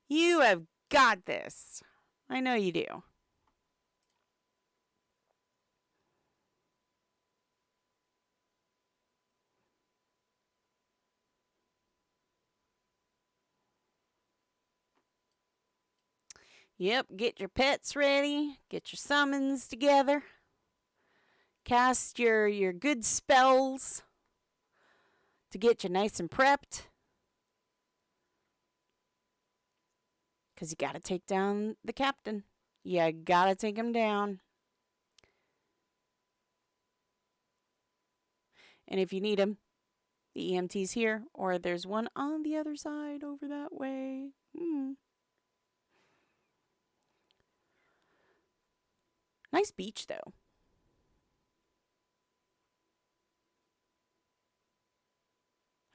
You have got this. I know you do. Yep, get your pets ready. Get your summons together. Cast your good spells to get you nice and prepped. Because you got to take down the captain. You got to take him down. And if you need him, the EMT's here, or there's one on the other side over that way. Nice beach, though.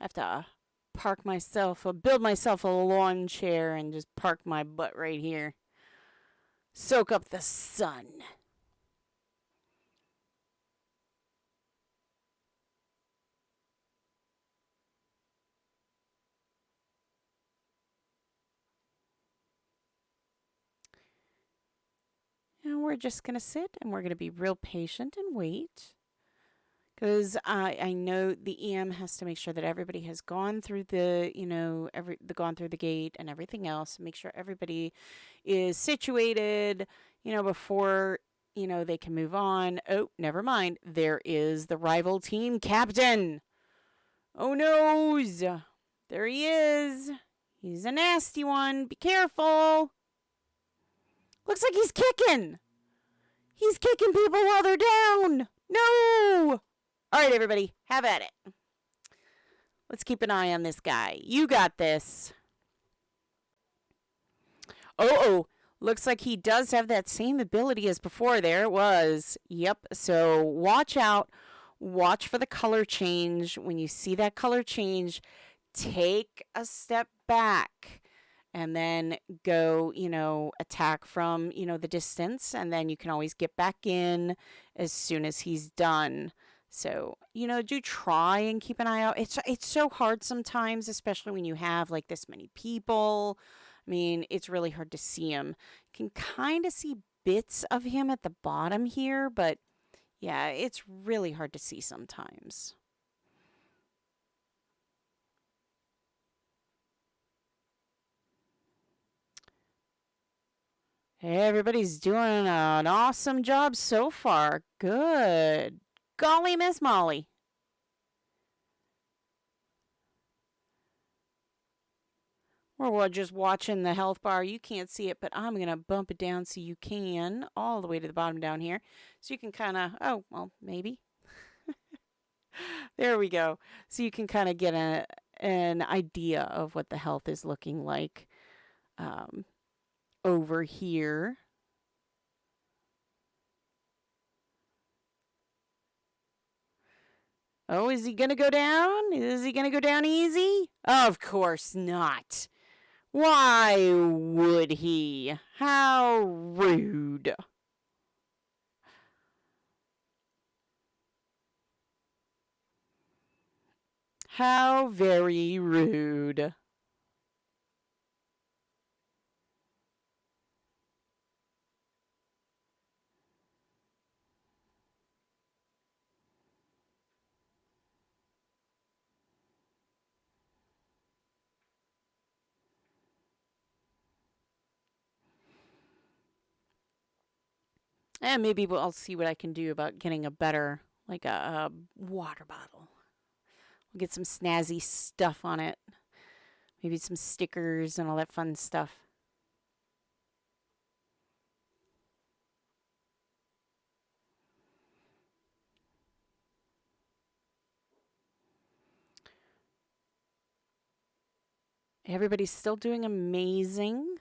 I have to park myself, build myself a lawn chair and just park my butt right here. Soak up the sun. And we're just going to sit and we're going to be real patient and wait. Because I know the EM has to make sure that everybody has gone through the, gone through the gate and everything else. Make sure everybody is situated, before, they can move on. Oh, never mind. There is the rival team captain. Oh, noes. There he is. He's a nasty one. Be careful. Looks like he's kicking. He's kicking people while they're down. No. All right, everybody, have at it. Let's keep an eye on this guy. You got this. Oh, looks like he does have that same ability as before. There it was. Yep, so watch out. Watch for the color change. When you see that color change, take a step back and then go, attack from, the distance. And then you can always get back in as soon as he's done. So, do try and keep an eye out. It's so hard sometimes, especially when you have like this many people. I mean, it's really hard to see him. You can kind of see bits of him at the bottom here, but yeah, it's really hard to see sometimes. Everybody's doing an awesome job so far. Good. Golly, Miss Molly. We're just watching the health bar. You can't see it, but I'm going to bump it down so you can, all the way to the bottom down here. So you can kind of, oh, well, maybe. There we go. So you can kind of get an idea of what the health is looking like over here. Oh, is he going to go down? Is he going to go down easy? Of course not. Why would he? How rude. How very rude. And maybe I'll see what I can do about getting a better, like a water bottle. We'll get some snazzy stuff on it. Maybe some stickers and all that fun stuff. Everybody's still doing amazing.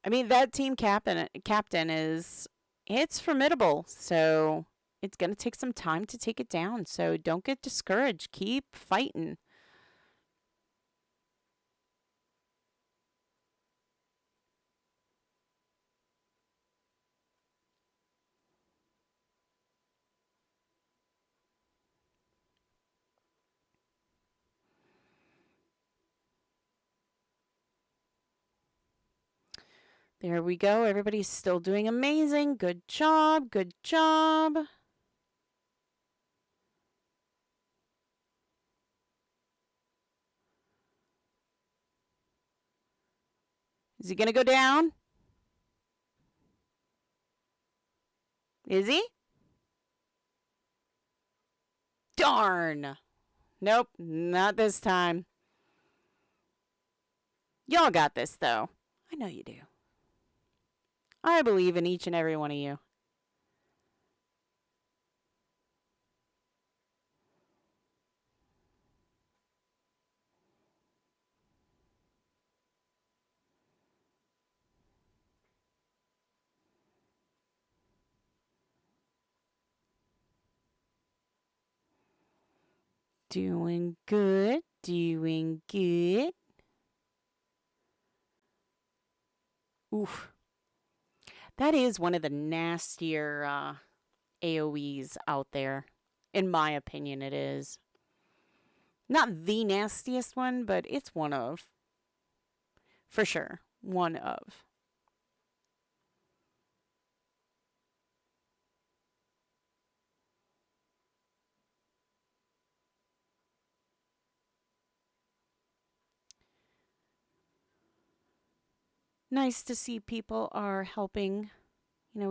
I mean, that team captain is, it's formidable. So it's going to take some time to take it down. So don't get discouraged. Keep fighting. There we go. Everybody's still doing amazing. Good job. Good job. Is he going to go down? Is he? Darn. Nope, not this time. Y'all got this, though. I know you do. I believe in each and every one of you. Doing good. Doing good. Oof. That is one of the nastier AoEs out there. In my opinion, it is. Not the nastiest one, but it's one of. For sure. One of. Nice to see people are helping,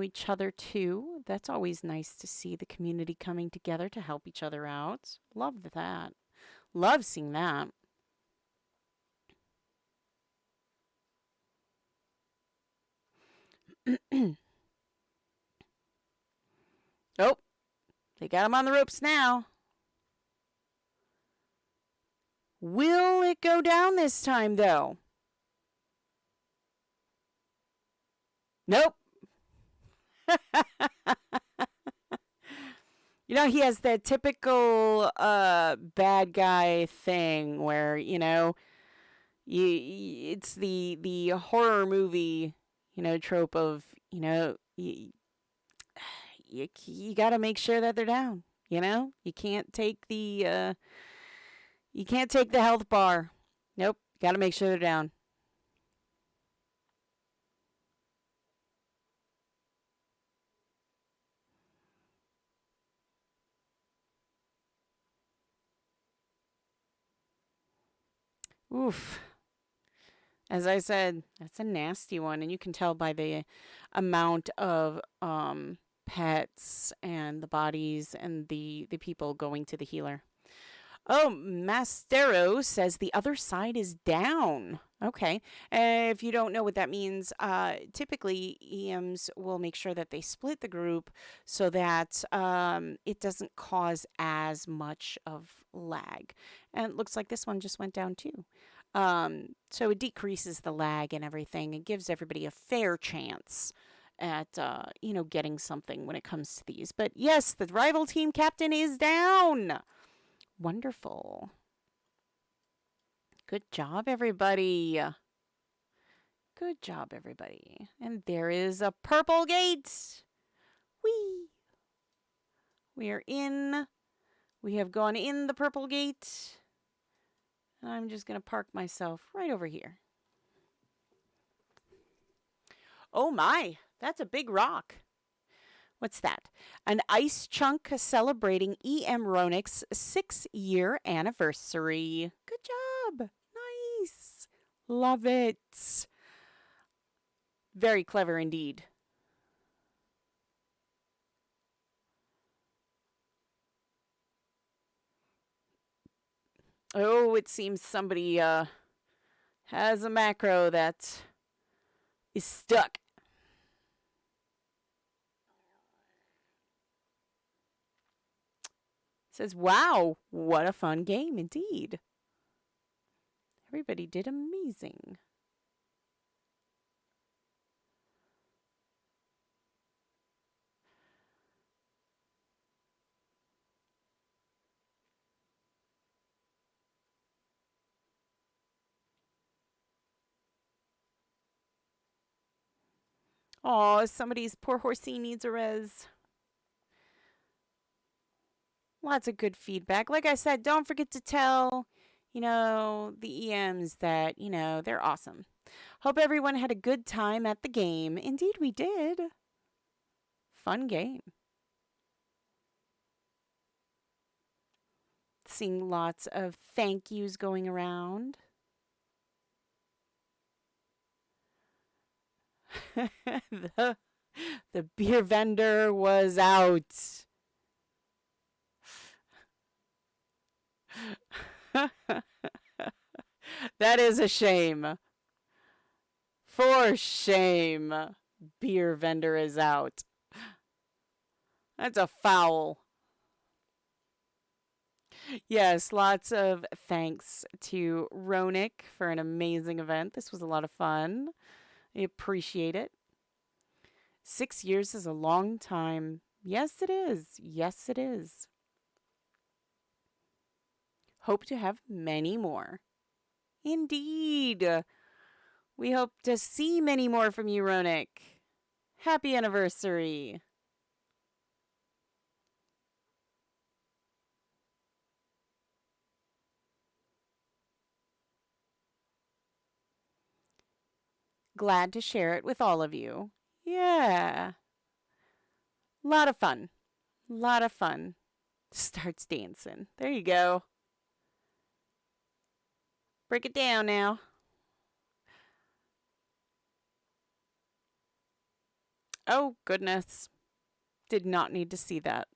each other too. That's always nice to see the community coming together to help each other out. Love that. Love seeing that. Oh, they got him on the ropes now. Will it go down this time, though? Nope. He has that typical bad guy thing where, it's the horror movie, trope of, you got to make sure that they're down, You can't take the health bar. Nope, got to make sure they're down. Oof. As I said, that's a nasty one, and you can tell by the amount of pets and the bodies and the people going to the healer. Oh, Mastero says the other side is down. Okay. If you don't know what that means, typically EMs will make sure that they split the group so that it doesn't cause as much of lag. And it looks like this one just went down too. So it decreases the lag and everything and gives everybody a fair chance at getting something when it comes to these. But yes, the rival team captain is down. Wonderful. Good job, everybody. Good job, everybody. And there is a purple gate. Whee! We are in. We have gone in the purple gate. And I'm just going to park myself right over here. Oh my, that's a big rock. What's that? An ice chunk celebrating EM Ronik's 6-year anniversary. Good job. Nice. Love it. Very clever indeed. Oh, it seems somebody has a macro that is stuck. Says, wow, what a fun game indeed. Everybody did amazing. Oh, somebody's poor horsey needs a res. Lots of good feedback. Like I said, don't forget to tell, the EMs that, they're awesome. Hope everyone had a good time at the game. Indeed, we did. Fun game. Seeing lots of thank yous going around. the, the beer vendor was out. That is a shame. For shame. Beer vendor is out. That's a foul. Yes, lots of thanks to Ronick for an amazing event. This was a lot of fun. I appreciate it. 6 years is a long time. Yes, it is. Yes, it is. Hope to have many more. Indeed. We hope to see many more from you, Ronick. Happy anniversary. Glad to share it with all of you. Yeah. Lot of fun. Lot of fun. Starts dancing. There you go. Break it down now. Oh, goodness. Did not need to see that.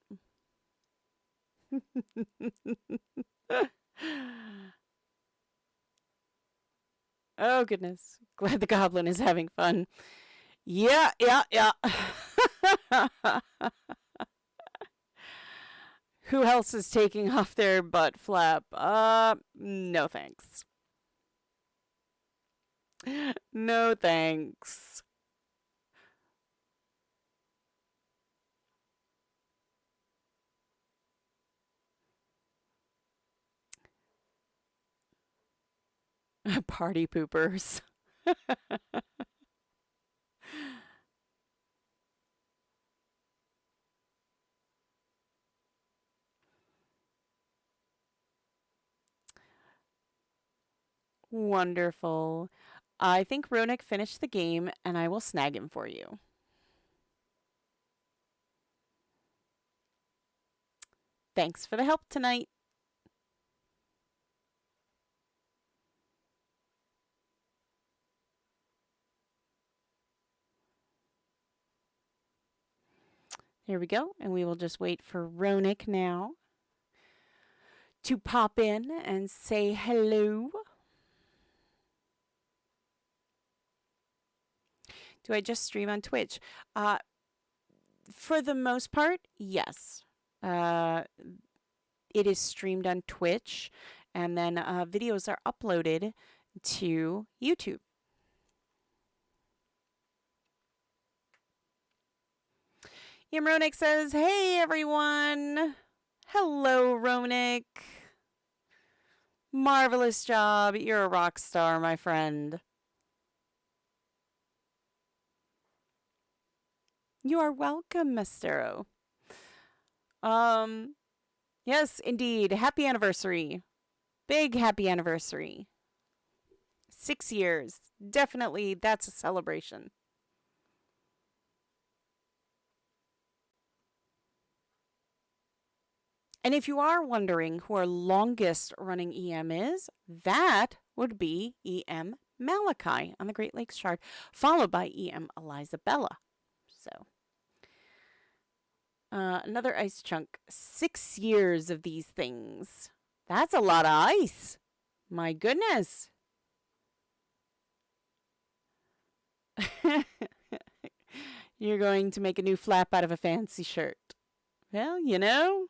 Oh, goodness. Glad the goblin is having fun. Yeah. Who else is taking off their butt flap? No thanks. No thanks. Party poopers. Wonderful. I think Ronick finished the game, and I will snag him for you. Thanks for the help tonight. Here we go, and we will just wait for Ronick now to pop in and say hello. Do I just stream on Twitch? For the most part, yes. It is streamed on Twitch, and then videos are uploaded to YouTube. Ronick says, hey everyone. Hello, Ronick. Marvelous job. You're a rock star, my friend. You are welcome, Mastero. Yes, indeed. Happy anniversary. Big happy anniversary. 6 years. Definitely, that's a celebration. And if you are wondering who our longest running EM is, that would be EM Malachi on the Great Lakes chart, followed by EM Eliza Bella. So, another ice chunk. 6 years of these things. That's a lot of ice. My goodness. You're going to make a new flap out of a fancy shirt. Well, you know.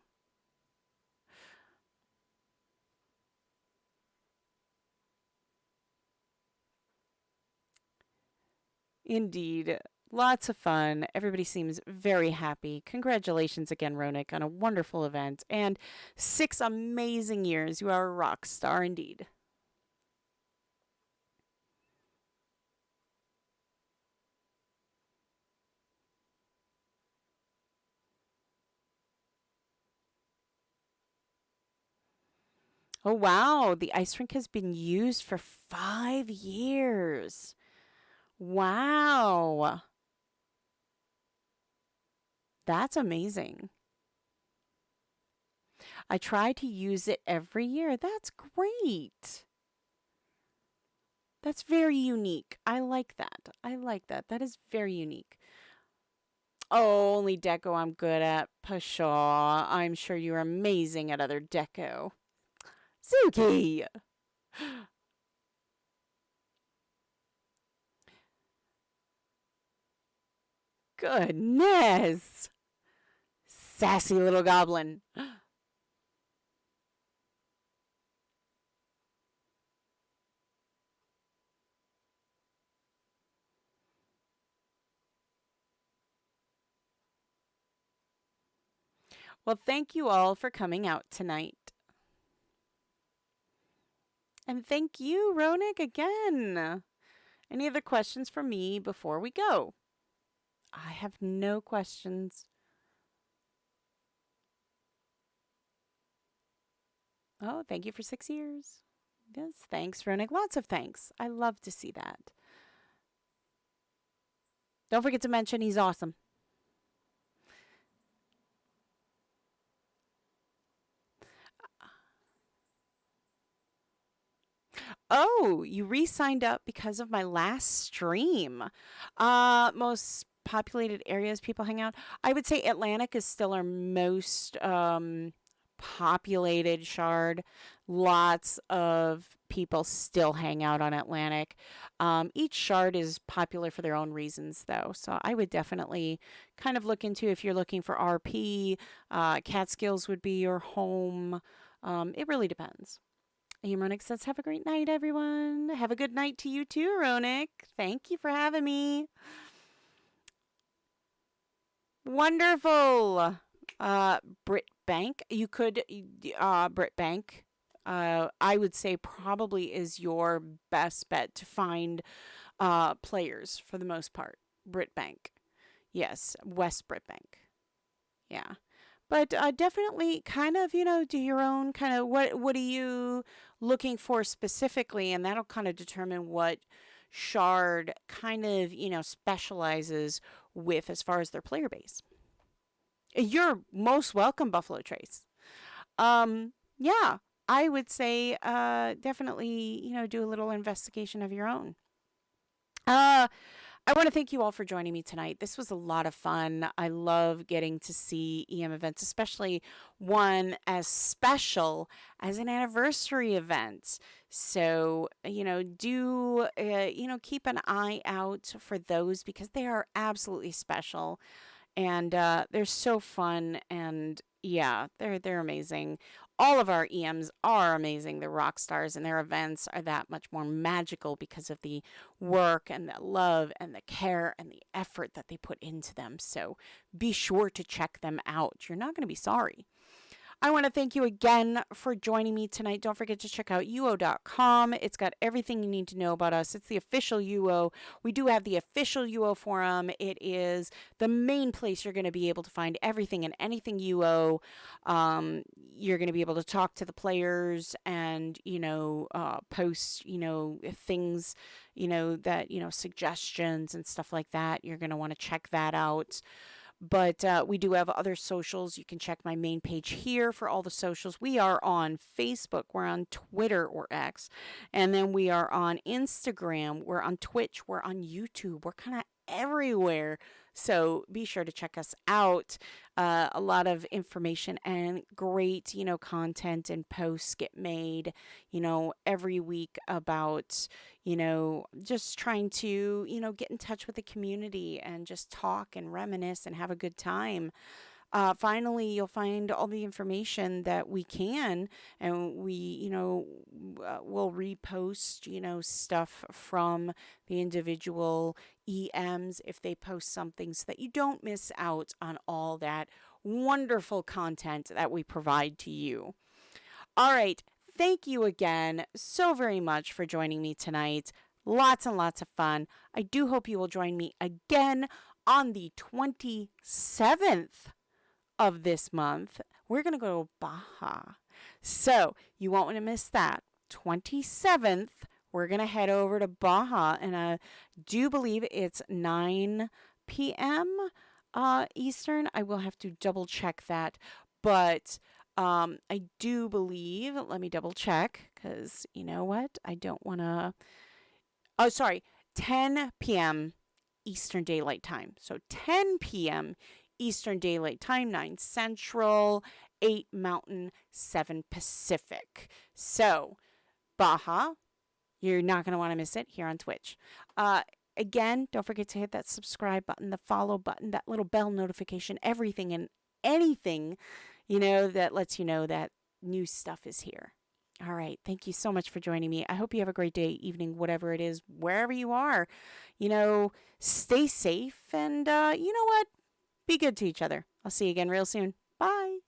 Indeed. Lots of fun. Everybody seems very happy. Congratulations again, Ronick, on a wonderful event and 6 amazing years. You are a rock star indeed. Oh, wow. The ice rink has been used for 5 years. Wow. That's amazing. I try to use it every year. That's great. That's very unique. I like that. I like that. That is very unique. Oh, only deco I'm good at. Pshaw. I'm sure you're amazing at other deco. Suki! Goodness! Sassy little goblin. Well, thank you all for coming out tonight. And thank you, Ronik, again. Any other questions for me before we go? I have no questions. Oh, thank you for 6 years. Yes, thanks, Ronik. Lots of thanks. I love to see that. Don't forget to mention he's awesome. Oh, you re-signed up because of my last stream. Most populated areas people hang out. I would say Atlantic is still our most populated shard. Lots of people still hang out on Atlantic. Each shard is popular for their own reasons, though. So I would definitely kind of look into if you're looking for RP. Catskills would be your home. It really depends. Ronik says, have a great night, everyone. Have a good night to you too, Ronik. Thank you for having me. Wonderful. Brit Bank. You could, Brit Bank, I would say probably is your best bet to find players for the most part. Brit Bank. Yes, West Brit Bank. Yeah. But definitely kind of, do your own kind of what are you looking for specifically, and that'll kind of determine what shard kind of, specializes with as far as their player base. You're most welcome, Buffalo Trace. Yeah, I would say definitely, do a little investigation of your own. Uh, I want to thank you all for joining me tonight. This was a lot of fun. I love getting to see EM events, especially one as special as an anniversary event. So, keep an eye out for those because they are absolutely special and they're so fun and yeah, they're amazing. All of our EMs are amazing. They're rock stars, and their events are that much more magical because of the work and the love and the care and the effort that they put into them. So be sure to check them out. You're not going to be sorry. I want to thank you again for joining me tonight. Don't forget to check out uo.com. It's got everything you need to know about us. It's the official UO. We do have the official UO forum. It is the main place you're going to be able to find everything and anything UO. You're going to be able to talk to the players and, post, things, that, suggestions and stuff like that. You're going to want to check that out. But we do have other socials. You can check my main page here for all the socials. We are on Facebook. We're on Twitter or X. And then we are on Instagram. We're on Twitch. We're on YouTube. We're kind of everywhere. So be sure to check us out. A lot of information and great, content and posts get made, every week about, just trying to, get in touch with the community and just talk and reminisce and have a good time. Finally, you'll find all the information that we can, and we, will repost, stuff from the individual EMs if they post something so that you don't miss out on all that wonderful content that we provide to you. All right. Thank you again so very much for joining me tonight. Lots and lots of fun. I do hope you will join me again on the 27th of this month. We're going to go to Baja. So you won't want to miss that. 27th, we're going to head over to Baja, and I do believe it's 9 p.m. Eastern. I will have to double check that, but I do believe, let me double check because you know what? I don't want to. Oh, sorry, 10 p.m. Eastern Daylight Time. So 10 p.m. Eastern Daylight Time, 9 Central, 8 Mountain, 7 Pacific. So, Baja, you're not going to want to miss it here on Twitch. Again, don't forget to hit that subscribe button, the follow button, that little bell notification, everything and anything, that lets you know that new stuff is here. All right. Thank you so much for joining me. I hope you have a great day, evening, whatever it is, wherever you are. Stay safe and you know what? Be good to each other. I'll see you again real soon. Bye.